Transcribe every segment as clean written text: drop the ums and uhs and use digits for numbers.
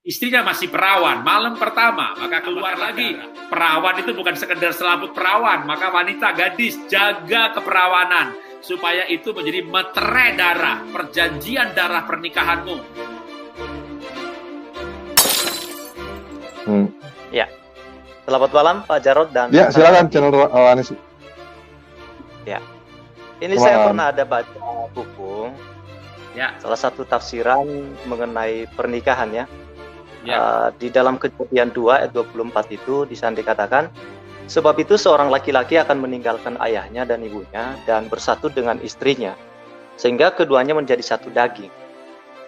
istrinya masih perawan, malam pertama, maka keluar lagi. Perawan itu bukan sekedar selambut perawan, maka wanita gadis jaga keperawanan, supaya itu menjadi meterai darah, perjanjian darah pernikahanmu. Ya, selamat malam Pak Jarod dan ya, silakan channel Anis. Ya, ini saya pernah ada baca buku, ya, salah satu tafsiran mengenai pernikahan ya. Ya. Di dalam Kejadian 2 ayat 24 itu di sana dikatakan, sebab itu seorang laki-laki akan meninggalkan ayahnya dan ibunya dan bersatu dengan istrinya, sehingga keduanya menjadi satu daging.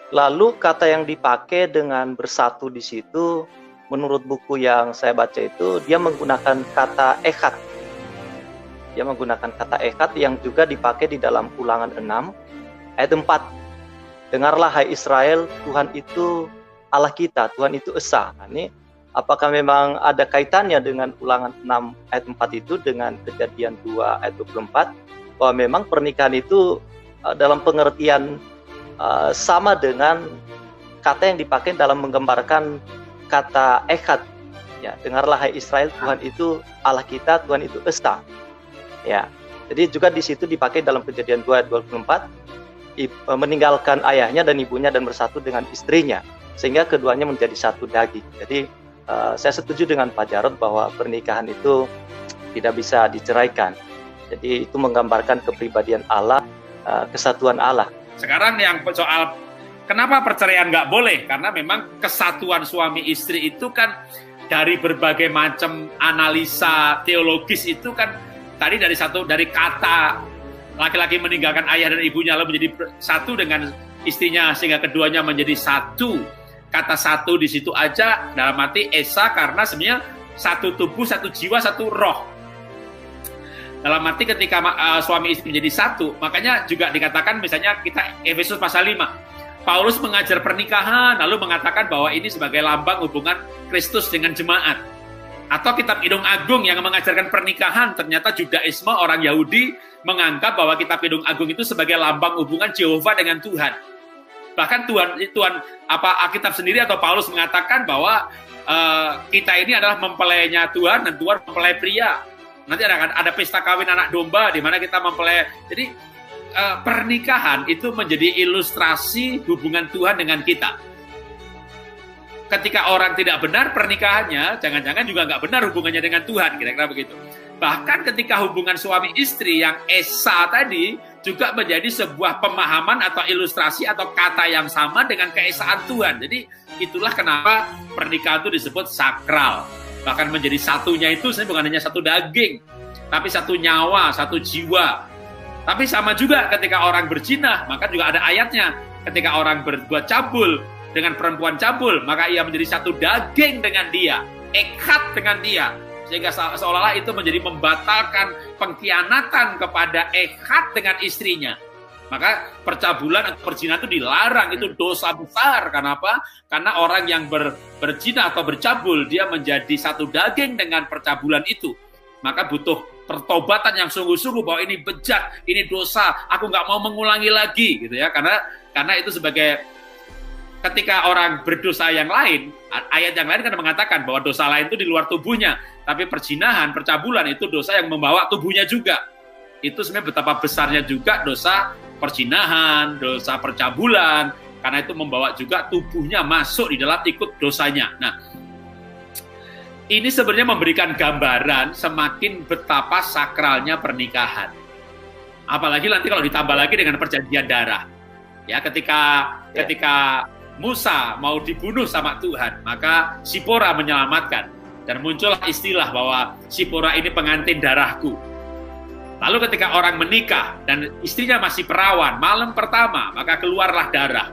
Lalu kata yang dipakai dengan bersatu di situ, menurut buku yang saya baca itu, dia menggunakan kata echad. Dia menggunakan kata echad yang juga dipakai di dalam Ulangan 6 ayat 4. Dengarlah hai Israel, Tuhan itu Allah kita, Tuhan itu Esa. Nah, ini apakah memang ada kaitannya dengan Ulangan 6 ayat 4 itu dengan Kejadian 2 ayat 24, bahwa memang pernikahan itu dalam pengertian sama dengan kata yang dipakai dalam menggambarkan kata echad. Ya, dengarlah hai Israel, Tuhan itu Allah kita, Tuhan itu Esa. Ya, jadi juga di situ dipakai dalam Kejadian 2 ayat 24, meninggalkan ayahnya dan ibunya dan bersatu dengan istrinya, sehingga keduanya menjadi satu daging. Jadi saya setuju dengan Pak Jarod bahwa pernikahan itu tidak bisa diceraikan. Jadi itu menggambarkan kepribadian Allah, kesatuan Allah. Sekarang yang soal kenapa perceraian nggak boleh? Karena memang kesatuan suami istri itu kan dari berbagai macam analisa teologis itu kan tadi dari kata laki-laki meninggalkan ayah dan ibunya lalu menjadi satu dengan istrinya sehingga keduanya menjadi satu. Kata satu di situ aja dalam arti esa, karena sebenarnya satu tubuh, satu jiwa, satu roh. Dalam arti ketika suami istri menjadi satu, makanya juga dikatakan misalnya kita Efesus pasal 5. Paulus mengajar pernikahan lalu mengatakan bahwa ini sebagai lambang hubungan Kristus dengan jemaat. Atau kitab Kidung Agung yang mengajarkan pernikahan, ternyata Judaisme orang Yahudi menganggap bahwa kitab Kidung Agung itu sebagai lambang hubungan Yehova dengan Tuhan. Bahkan Tuhan Alkitab sendiri atau Paulus mengatakan bahwa kita ini adalah mempelainya Tuhan dan Tuhan mempelai pria. Nanti ada pesta kawin anak domba di mana kita mempelai. Jadi pernikahan itu menjadi ilustrasi hubungan Tuhan dengan kita. Ketika orang tidak benar pernikahannya, jangan-jangan juga nggak benar hubungannya dengan Tuhan, kira-kira begitu. Bahkan ketika hubungan suami istri yang esa tadi juga menjadi sebuah pemahaman atau ilustrasi atau kata yang sama dengan keesaan Tuhan. Jadi itulah kenapa pernikahan itu disebut sakral. Bahkan menjadi satunya itu sebenarnya bukan hanya satu daging, tapi satu nyawa, satu jiwa. Tapi sama juga ketika orang berzina, maka juga ada ayatnya. Ketika orang berbuat cabul dengan perempuan cabul, maka ia menjadi satu daging dengan dia, echad dengan dia. Sehingga seolah-olah itu menjadi membatalkan pengkhianatan kepada echad dengan istrinya. Maka percabulan atau perzinahan itu dilarang, itu dosa besar. Kenapa? Karena orang yang berzina atau bercabul, dia menjadi satu daging dengan percabulan itu. Maka butuh pertobatan yang sungguh-sungguh bahwa ini bejat, ini dosa, aku nggak mau mengulangi lagi, gitu ya. Karena itu sebagai ketika orang berdosa yang lain, ayat yang lain kan mengatakan bahwa dosa lain itu di luar tubuhnya, tapi perzinahan, percabulan itu dosa yang membawa tubuhnya juga. Itu sebenarnya betapa besarnya juga dosa perzinahan, dosa percabulan, karena itu membawa juga tubuhnya masuk di dalam ikut dosanya. Nah, ini sebenarnya memberikan gambaran semakin betapa sakralnya pernikahan. Apalagi nanti kalau ditambah lagi dengan perjanjian darah. Ya, ketika Musa mau dibunuh sama Tuhan, maka Sipora menyelamatkan. Dan muncullah istilah bahwa Sipora ini pengantin darahku. Lalu ketika orang menikah dan istrinya masih perawan, malam pertama, maka keluarlah darah.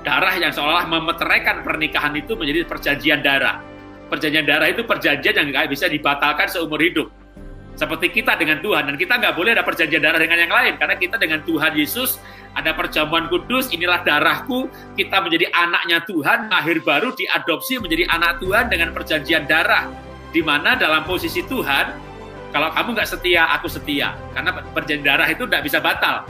Darah yang seolah memeteraikan pernikahan itu menjadi perjanjian darah. Perjanjian darah itu perjanjian yang nggak bisa dibatalkan seumur hidup. Seperti kita dengan Tuhan, dan kita nggak boleh ada perjanjian darah dengan yang lain, karena kita dengan Tuhan Yesus ada perjamuan kudus, inilah darahku, kita menjadi anaknya Tuhan, lahir baru, diadopsi menjadi anak Tuhan dengan perjanjian darah, di mana dalam posisi Tuhan, kalau kamu nggak setia, aku setia, karena perjanjian darah itu nggak bisa batal.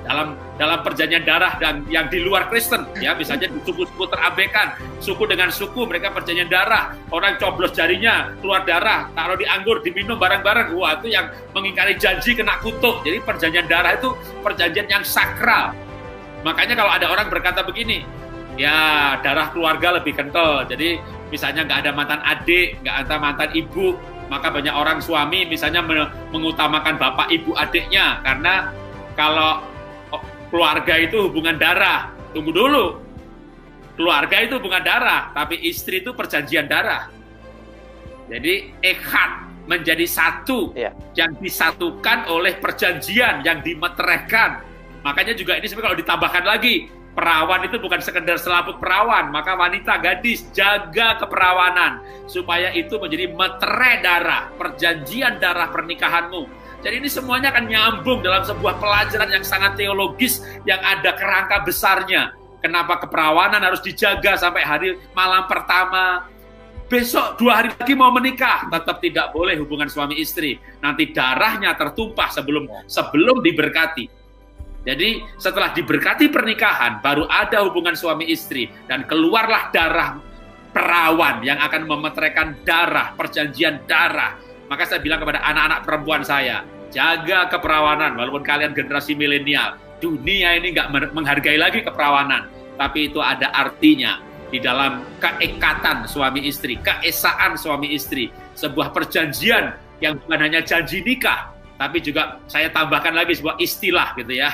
dalam perjanjian darah dan yang di luar Kristen, ya misalnya di suku-suku terabaikan, suku dengan suku mereka perjanjian darah, orang coblos jarinya keluar darah, taruh di anggur, diminum bareng-bareng, wah itu yang mengingkari janji kena kutuk. Jadi perjanjian darah itu perjanjian yang sakral. Makanya kalau ada orang berkata begini, ya darah keluarga lebih kental, jadi misalnya nggak ada mantan adik, nggak ada mantan ibu, maka banyak orang suami misalnya mengutamakan bapak ibu adiknya, karena kalau keluarga itu hubungan darah. Tunggu dulu, keluarga itu hubungan darah, tapi istri itu perjanjian darah. Jadi echad, menjadi satu, yang disatukan oleh perjanjian, yang dimeteraikan. Makanya juga ini sebenarnya kalau ditambahkan lagi, perawan itu bukan sekedar selaput perawan, maka wanita, gadis, jaga keperawanan, supaya itu menjadi meterai darah, perjanjian darah pernikahanmu. Jadi ini semuanya akan nyambung dalam sebuah pelajaran yang sangat teologis, yang ada kerangka besarnya. Kenapa keperawanan harus dijaga sampai hari malam pertama. Besok 2 hari lagi mau menikah, tetap tidak boleh hubungan suami istri. Nanti darahnya tertumpah sebelum diberkati. Jadi setelah diberkati pernikahan, baru ada hubungan suami istri. Dan keluarlah darah perawan yang akan memeteraikan darah, perjanjian darah. Maka saya bilang kepada anak-anak perempuan saya, jaga keperawanan, walaupun kalian generasi milenial. Dunia ini nggak menghargai lagi keperawanan, tapi itu ada artinya di dalam keekatan suami istri, keesaan suami istri, sebuah perjanjian yang bukan hanya janji nikah, tapi juga saya tambahkan lagi sebuah istilah gitu ya,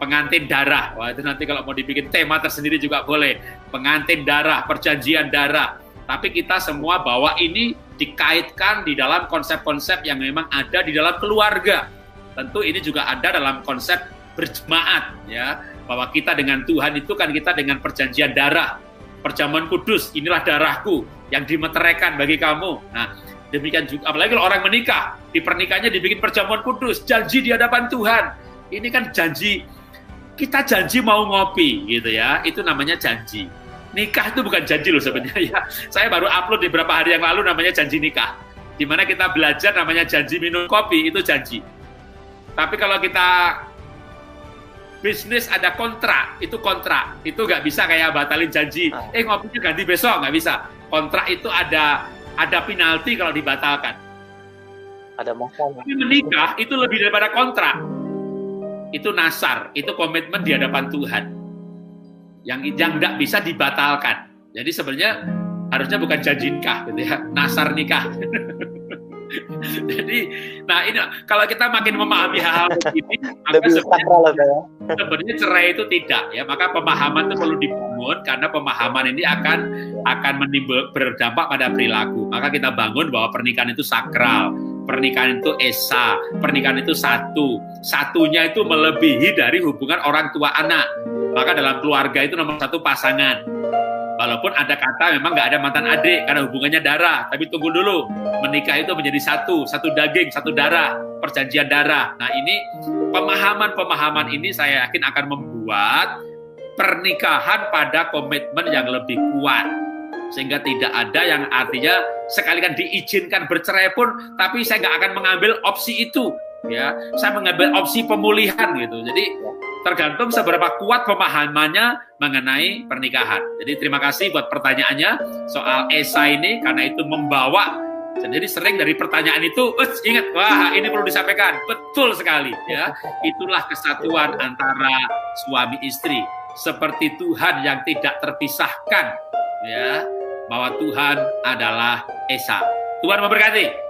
pengantin darah. Wah itu nanti kalau mau dibikin tema tersendiri juga boleh, pengantin darah, perjanjian darah. Tapi kita semua bawa ini dikaitkan di dalam konsep-konsep yang memang ada di dalam keluarga. Tentu ini juga ada dalam konsep berjemaat, ya, bahwa kita dengan Tuhan itu kan kita dengan perjanjian darah, perjamuan kudus, inilah darahku yang dimeteraikan bagi kamu. Nah, demikian juga, apalagi kalau orang menikah, di pernikahannya dibikin perjamuan kudus, janji di hadapan Tuhan. Ini kan janji, kita janji mau ngopi, gitu ya, itu namanya janji. Nikah itu bukan janji loh sebenarnya ya. Saya baru upload di beberapa hari yang lalu namanya janji nikah. Di mana kita belajar namanya janji minum kopi, itu janji. Tapi kalau kita bisnis ada kontrak, itu kontrak. Itu nggak bisa kayak batalin janji. Ngopinya ganti besok, nggak bisa. Kontrak itu ada penalti kalau dibatalkan. Ada masalah. Tapi menikah itu lebih daripada kontrak. Itu nasar, itu komitmen di hadapan Tuhan. Yang tidak bisa dibatalkan. Jadi sebenarnya harusnya bukan janji nikah, gitu ya, nasar nikah. Jadi, nah ini kalau kita makin memahami hal-hal begini, maka sebenarnya cerai itu tidak, ya. Maka pemahaman itu perlu dibangun karena pemahaman ini akan berdampak pada perilaku. Maka kita bangun bahwa pernikahan itu sakral, pernikahan itu esa, pernikahan itu satu, satunya itu melebihi dari hubungan orang tua anak. Maka dalam keluarga itu nomor satu pasangan. Walaupun ada kata memang nggak ada mantan adik karena hubungannya darah. Tapi tunggu dulu, menikah itu menjadi satu daging, satu darah, perjanjian darah. Nah ini pemahaman ini saya yakin akan membuat pernikahan pada komitmen yang lebih kuat. Sehingga tidak ada yang artinya sekalian diizinkan bercerai pun, tapi saya nggak akan mengambil opsi itu. Ya, saya mengambil opsi pemulihan gitu. Jadi tergantung seberapa kuat pemahamannya mengenai pernikahan. Jadi terima kasih buat pertanyaannya soal esa ini, karena itu membawa. Jadi sering dari pertanyaan itu, ingat, wah ini perlu disampaikan. Betul sekali, ya. Itulah kesatuan antara suami istri, seperti Tuhan yang tidak terpisahkan, ya, bahwa Tuhan adalah esa. Tuhan memberkati.